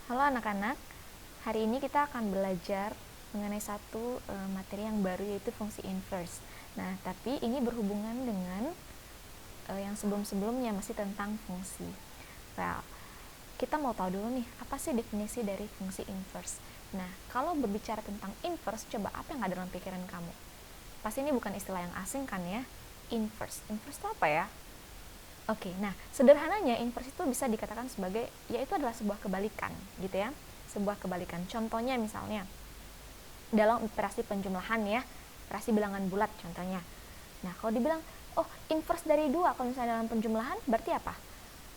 Halo anak-anak, hari ini kita akan belajar mengenai satu materi yang baru, yaitu fungsi inverse. Nah, tapi ini berhubungan dengan yang sebelum-sebelumnya, masih tentang fungsi. Well, kita mau tahu dulu nih, apa sih definisi dari fungsi inverse? Nah, kalau berbicara tentang inverse, coba apa yang ada dalam pikiran kamu? Pasti ini bukan istilah yang asing kan ya? Inverse itu apa ya? Oke, nah sederhananya inverse itu bisa dikatakan sebagai, yaitu adalah sebuah kebalikan gitu ya, sebuah kebalikan. Contohnya misalnya dalam operasi penjumlahan ya, operasi bilangan bulat contohnya. Nah kalau dibilang, oh inverse dari 2 kalau misalnya dalam penjumlahan berarti apa?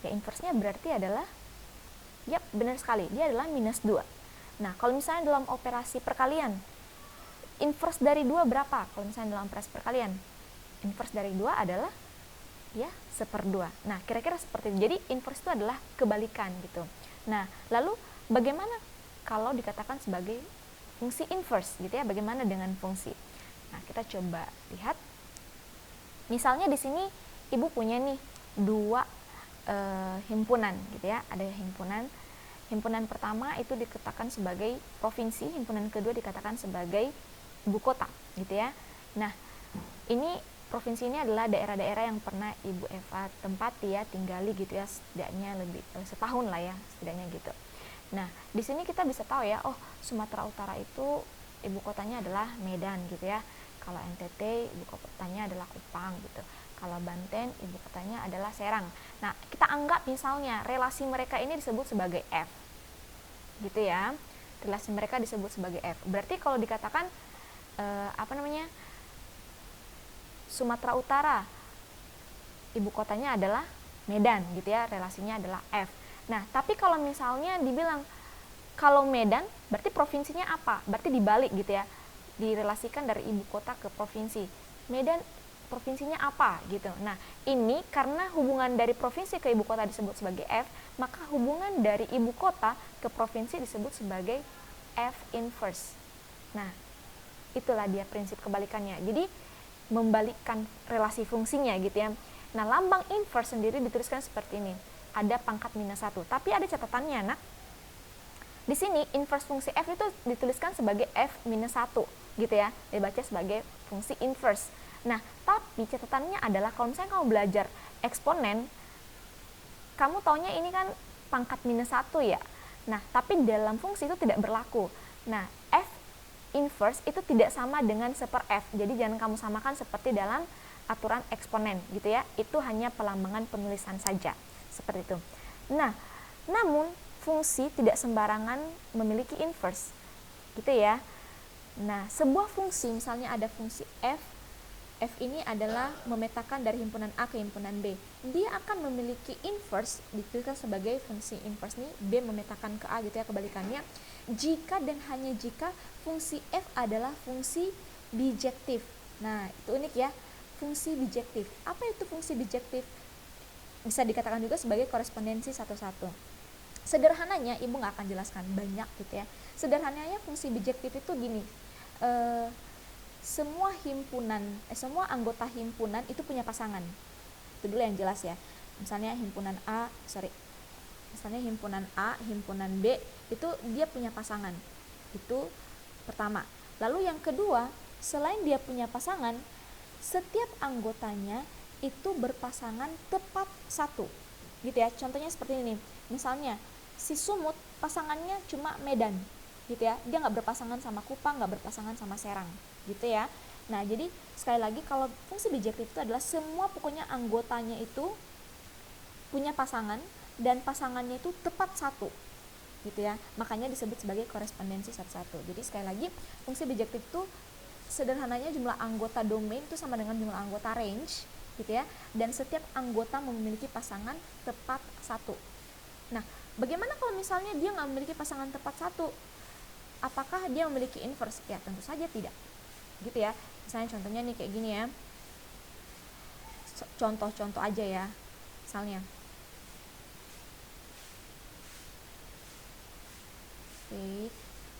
Ya inverse-nya berarti adalah, yap benar sekali, dia adalah minus 2. Nah kalau misalnya dalam operasi perkalian, inverse dari 2 berapa? Kalau misalnya dalam operasi perkalian, inverse dari 2 adalah ya 1/2. Nah, kira-kira seperti itu. Jadi inverse itu adalah kebalikan gitu. Nah, lalu bagaimana kalau dikatakan sebagai fungsi inverse gitu ya? Bagaimana dengan fungsi? Nah, kita coba lihat. Misalnya di sini Ibu punya nih 2 himpunan gitu ya. Ada himpunan pertama itu dikatakan sebagai provinsi, himpunan kedua dikatakan sebagai ibu kota gitu ya. Nah, ini provinsi ini adalah daerah-daerah yang pernah Ibu Eva tempati ya, tinggali gitu ya, setidaknya lebih setahun lah ya, setidaknya gitu. Nah, di sini kita bisa tahu ya, oh Sumatera Utara itu ibu kotanya adalah Medan gitu ya. Kalau NTT ibu kotanya adalah Kupang gitu. Kalau Banten ibu kotanya adalah Serang. Nah, kita anggap misalnya relasi mereka ini disebut sebagai F. Gitu ya. Relasi mereka disebut sebagai F. Berarti kalau dikatakan Sumatera Utara ibu kotanya adalah Medan gitu ya, relasinya adalah F. Nah, tapi kalau misalnya dibilang kalau Medan berarti provinsinya apa? Berarti dibalik gitu ya, direlasikan dari ibu kota ke provinsi. Medan provinsinya apa gitu. Nah, ini karena hubungan dari provinsi ke ibu kota disebut sebagai F, maka hubungan dari ibu kota ke provinsi disebut sebagai F inverse. Nah, itulah dia prinsip kebalikannya. Jadi membalikkan relasi fungsinya gitu ya. Nah, lambang inverse sendiri dituliskan seperti ini. Ada pangkat minus 1. Tapi ada catatannya, nak. Di sini inverse fungsi F itu dituliskan sebagai F minus 1 gitu ya. Dibaca sebagai fungsi inverse. Nah, tapi catatannya adalah kalau misalnya kamu belajar eksponen, kamu taunya ini kan pangkat minus 1 ya. Nah, tapi dalam fungsi itu tidak berlaku. Nah, F inverse itu tidak sama dengan 1/F. Jadi jangan kamu samakan seperti dalam aturan eksponen gitu ya. Itu hanya pelambangan penulisan saja. Seperti itu. Nah, namun fungsi tidak sembarangan memiliki inverse. Gitu ya. Nah, sebuah fungsi misalnya ada fungsi F. F ini adalah memetakan dari himpunan A ke himpunan B. Dia akan memiliki inverse, dituliskan sebagai fungsi inverse nih, B memetakan ke A gitu ya, kebalikannya. Jika dan hanya jika fungsi F adalah fungsi bijektif. Nah, itu unik ya, fungsi bijektif. Apa itu fungsi bijektif? Bisa dikatakan juga sebagai korespondensi satu-satu. Sederhananya, Ibu nggak akan jelaskan banyak gitu ya. Sederhananya fungsi bijektif itu gini, semua anggota himpunan itu punya pasangan. Itu dulu yang jelas ya. Misalnya himpunan A, himpunan B itu dia punya pasangan. Itu pertama. Lalu yang kedua, selain dia punya pasangan, setiap anggotanya itu berpasangan tepat satu. Gitu ya. Contohnya seperti ini. Misalnya si Sumut pasangannya cuma Medan. Gitu ya. Dia nggak berpasangan sama Kupang, nggak berpasangan sama Serang. Gitu ya. Nah, jadi sekali lagi kalau fungsi bijektif itu adalah semua pokoknya anggotanya itu punya pasangan dan pasangannya itu tepat satu. Gitu ya. Makanya disebut sebagai korespondensi satu-satu. Jadi sekali lagi fungsi bijektif itu sederhananya jumlah anggota domain itu sama dengan jumlah anggota range gitu ya. Dan setiap anggota memiliki pasangan tepat satu. Nah, bagaimana kalau misalnya dia nggak memiliki pasangan tepat satu? Apakah dia memiliki inverse? Ya, tentu saja tidak. Gitu ya. Misalnya contohnya nih kayak gini ya. Contoh-contoh aja ya. Misalnya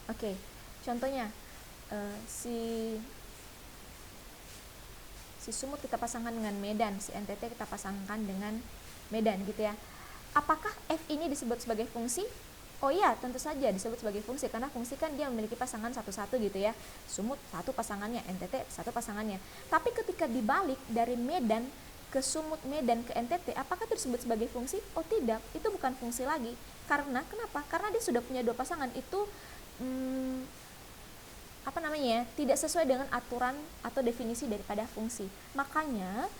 Oke. Contohnya si Sumut kita pasangkan dengan Medan, si NTT kita pasangkan dengan Medan gitu ya. Apakah F ini disebut sebagai fungsi? Oh iya, tentu saja disebut sebagai fungsi karena fungsi kan dia memiliki pasangan satu-satu gitu ya. Sumut satu pasangannya, NTT satu pasangannya. Tapi ketika dibalik dari Medan ke sumut Medan ke NTT, apakah itu disebut sebagai fungsi? Oh tidak, itu bukan fungsi lagi. Karena kenapa? Karena dia sudah punya dua pasangan. Itu tidak sesuai dengan aturan atau definisi daripada fungsi. Makanya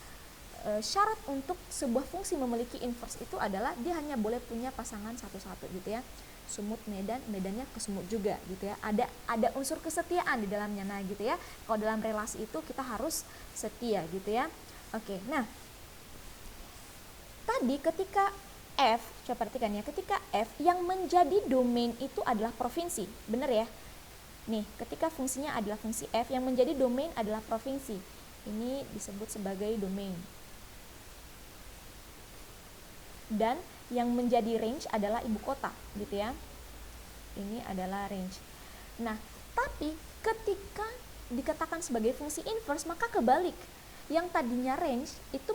syarat untuk sebuah fungsi memiliki inverse itu adalah dia hanya boleh punya pasangan satu-satu gitu ya. Sumut Medan, Medannya ke sumut juga gitu ya. Ada unsur kesetiaan di dalamnya. Nah gitu ya. Kalau dalam relasi itu kita harus setia gitu ya. Oke, nah tadi ketika F, coba perhatikan ya, ketika F yang menjadi domain itu adalah provinsi, benar ya? Nih, ketika fungsinya adalah fungsi F yang menjadi domain adalah provinsi. Ini disebut sebagai domain. Dan yang menjadi range adalah ibu kota gitu ya. Ini adalah range. Nah, tapi ketika dikatakan sebagai fungsi inverse maka kebalik. Yang tadinya range itu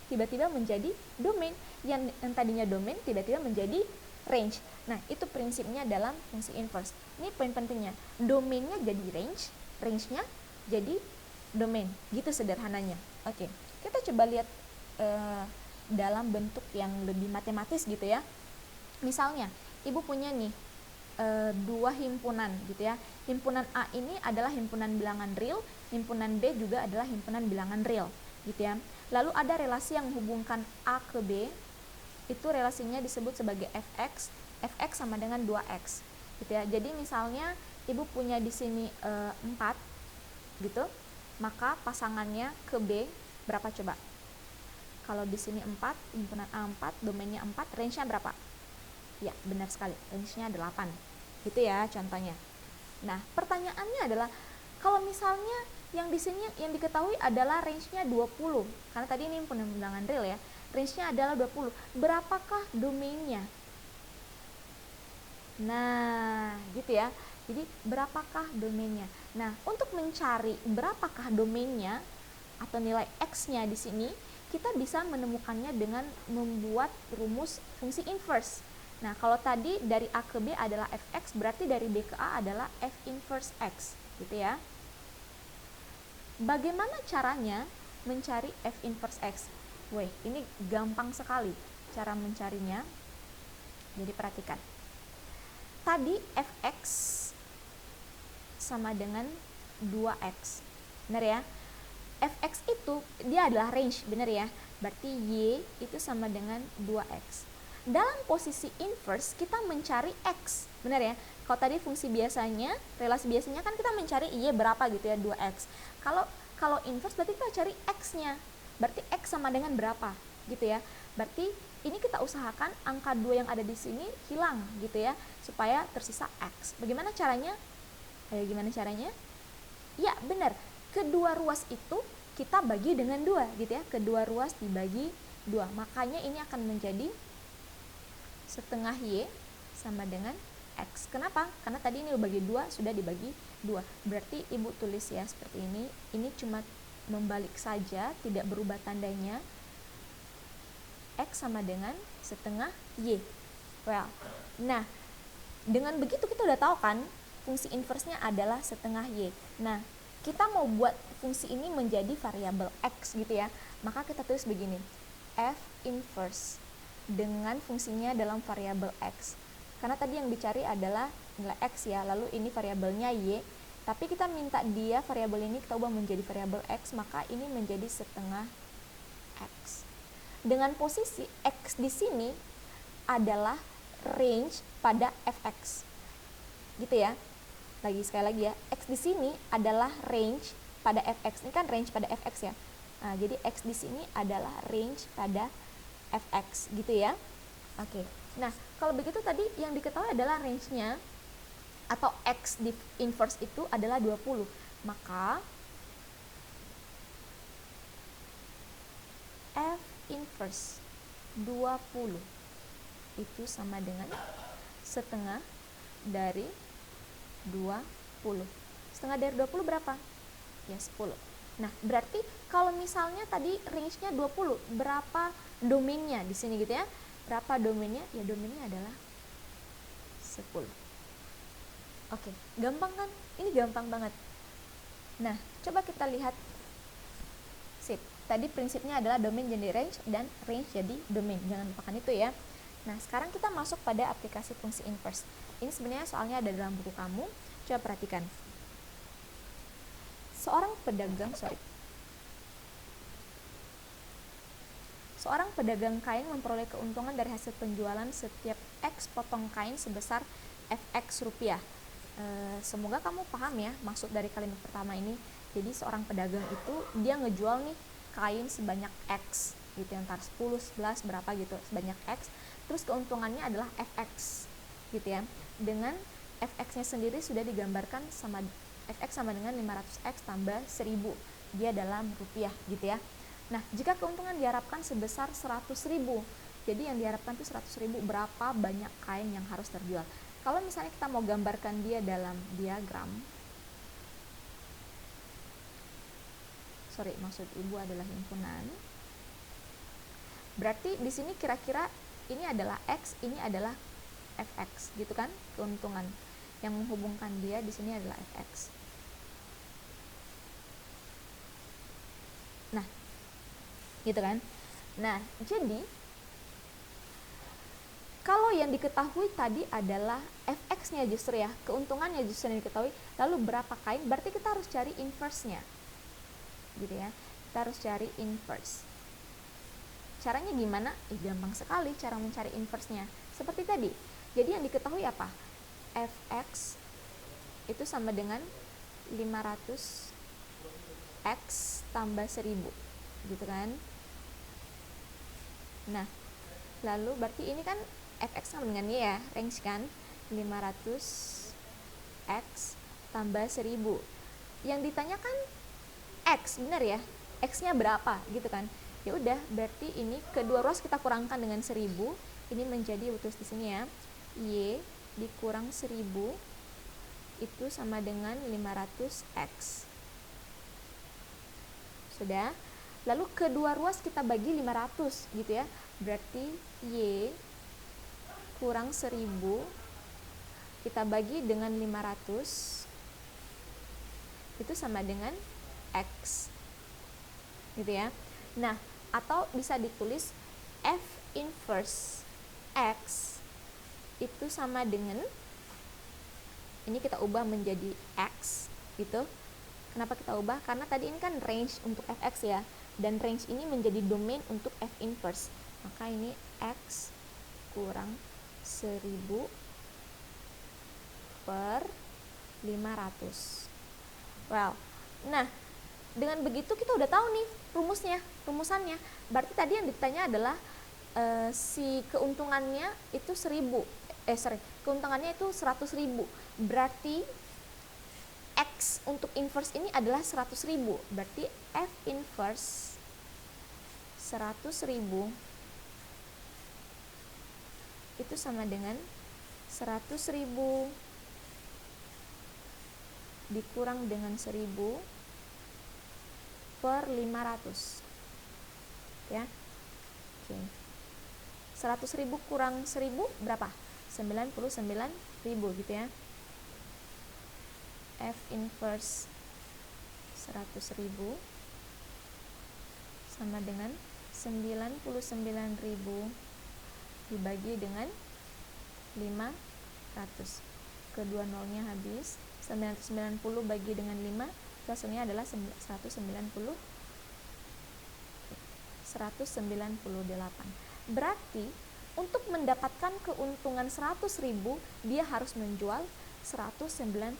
tiba-tiba menjadi domain. Yang tadinya domain tiba-tiba menjadi range. Nah, itu prinsipnya dalam fungsi inverse. Ini poin pentingnya. Domainnya jadi range, range-nya jadi domain. Gitu sederhananya. Oke, kita coba lihat dalam bentuk yang lebih matematis gitu ya. Misalnya, ibu punya nih dua himpunan gitu ya. Himpunan A ini adalah himpunan bilangan real, himpunan B juga adalah himpunan bilangan real gitu ya. Lalu ada relasi yang menghubungkan A ke B. Itu relasinya disebut sebagai fx. Fx sama dengan 2x gitu ya. Jadi misalnya ibu punya di sini 4 gitu. Maka pasangannya ke B berapa coba? Kalau di sini 4, himpunan A 4, domainnya 4, range-nya berapa? Ya, benar sekali, range-nya 8. Gitu ya contohnya. Nah, pertanyaannya adalah kalau misalnya yang di sini yang diketahui adalah range-nya 20. Karena tadi ini himpunan bilangan real ya. Range-nya adalah 20. Berapakah domainnya? Nah, gitu ya. Jadi, berapakah domainnya? Nah, untuk mencari berapakah domainnya atau nilai X-nya di sini, kita bisa menemukannya dengan membuat rumus fungsi inverse. Nah, kalau tadi dari A ke B adalah fx, berarti dari B ke A adalah f inverse x, gitu ya. Bagaimana caranya mencari f inverse x? Wih, ini gampang sekali cara mencarinya. Jadi perhatikan. Tadi fx sama dengan 2x. Benar ya? Fx itu dia adalah range, benar ya? Berarti y itu sama dengan 2x. Dalam posisi inverse kita mencari x, benar ya? Kalau tadi fungsi biasanya, relasi biasanya kan kita mencari y berapa gitu ya, 2x. Kalau inverse berarti kita cari x-nya. Berarti x sama dengan berapa gitu ya? Berarti ini kita usahakan angka 2 yang ada di sini hilang gitu ya, supaya tersisa x. Bagaimana caranya? Ayo gimana caranya? Ya, benar. Kedua ruas itu kita bagi dengan 2 gitu ya. Kedua ruas dibagi 2. Makanya ini akan menjadi setengah y sama dengan x. Kenapa? Karena tadi ini bagi 2 sudah dibagi 2. Berarti ibu tulis ya seperti ini. Ini cuma membalik saja, tidak berubah tandanya. X sama dengan setengah y. Well, nah dengan begitu kita udah tahu kan fungsi inverse-nya adalah setengah y. Nah, kita mau buat fungsi ini menjadi variabel x gitu ya, maka kita tulis begini, f inverse dengan fungsinya dalam variabel x. Karena tadi yang dicari adalah nilai x ya, lalu ini variabelnya y, tapi kita minta dia variabel ini kita ubah menjadi variabel x, maka ini menjadi setengah x. Dengan posisi x di sini adalah range pada fx, gitu ya. Sekali lagi ya, x di sini adalah range pada fx. Ini kan range pada fx ya. Nah, jadi x di sini adalah range pada fx gitu ya. Oke. Nah, kalau begitu tadi yang diketahui adalah range-nya atau x di inverse itu adalah 20. Maka f inverse 20 itu sama dengan setengah dari 20. Setengah dari 20 berapa? Ya 10. Nah, berarti kalau misalnya tadi range-nya 20, berapa domainnya di sini gitu ya? Berapa domainnya? Ya domainnya adalah 10. Oke, gampang kan? Ini gampang banget. Nah, coba kita lihat. Sip. Tadi prinsipnya adalah domain jadi range dan range jadi domain. Jangan lupakan itu ya. Nah, sekarang kita masuk pada aplikasi fungsi inverse. Ini sebenarnya soalnya ada dalam buku kamu. Coba perhatikan. Seorang pedagang kain memperoleh keuntungan dari hasil penjualan setiap X potong kain sebesar Fx rupiah. Semoga kamu paham ya maksud dari kalimat pertama ini. Jadi seorang pedagang itu dia ngejual nih kain sebanyak X gitu, antara 10, 11 berapa gitu, sebanyak X. Terus keuntungannya adalah Fx gitu ya. Dengan Fx-nya sendiri sudah digambarkan sama Fx sama dengan 500X tambah 1000. Dia dalam rupiah gitu ya. Nah, jika keuntungan diharapkan sebesar 100.000. Jadi yang diharapkan itu 100.000, berapa banyak kain yang harus terjual. Kalau misalnya kita mau gambarkan dia dalam diagram, maksud ibu adalah himpunan. Berarti di sini kira-kira ini adalah X, ini adalah Fx, gitu kan? Keuntungan yang menghubungkan dia di sini adalah Fx. Nah, gitu kan? Nah, jadi kalau yang diketahui tadi adalah Fx-nya justru ya, keuntungannya justru yang diketahui, lalu berapa kain, berarti kita harus cari inverse-nya. Gitu ya. Kita harus cari inverse. Caranya gimana? Gampang sekali cara mencari inverse-nya. Seperti tadi. Jadi yang diketahui apa? Fx itu sama dengan 500X tambah 1000. Gitu kan? Nah, lalu berarti ini kan Fx sama dengan Y ya, range kan, 500X tambah 1000. Yang ditanyakan X, benar ya? X-nya berapa gitu kan? Ya udah, berarti ini kedua ruas kita kurangkan dengan 1000. Ini menjadi tulis di sini ya. Y dikurang 1000 itu sama dengan 500X. Sudah? Lalu kedua ruas kita bagi 500 gitu ya. Berarti Y kurang 1000 kita bagi dengan 500 itu sama dengan X gitu ya. Nah, atau bisa ditulis F inverse X itu sama dengan, ini kita ubah menjadi X gitu. Kenapa kita ubah? Karena tadi ini kan range untuk Fx ya, dan range ini menjadi domain untuk F inverse. Maka ini X kurang 1000 per 500. Well, nah dengan begitu kita udah tahu nih rumusannya. Berarti tadi yang ditanya adalah si keuntungannya itu keuntungannya itu 100.000. Berarti X untuk inverse ini adalah 100.000. Berarti F inverse 100.000 itu sama dengan 100.000 dikurang dengan 1000 per 500 ya. Oke. 100.000 kurang 1000 berapa? 99.000 gitu ya. F inverse 100.000 sama dengan 99.000 dibagi dengan 500. Kedua nolnya habis. 990 bagi dengan 5, hasilnya adalah 198. Berarti untuk mendapatkan keuntungan 100.000 dia harus menjual 198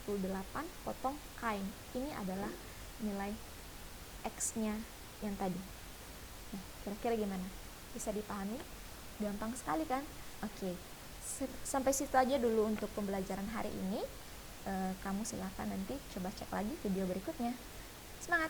potong kain. Ini adalah nilai X-nya yang tadi. Nah, kira-kira gimana? Bisa dipahami? Gampang sekali kan? Oke. Sampai situ aja dulu untuk pembelajaran hari ini. Kamu silakan nanti coba cek lagi video berikutnya. Semangat!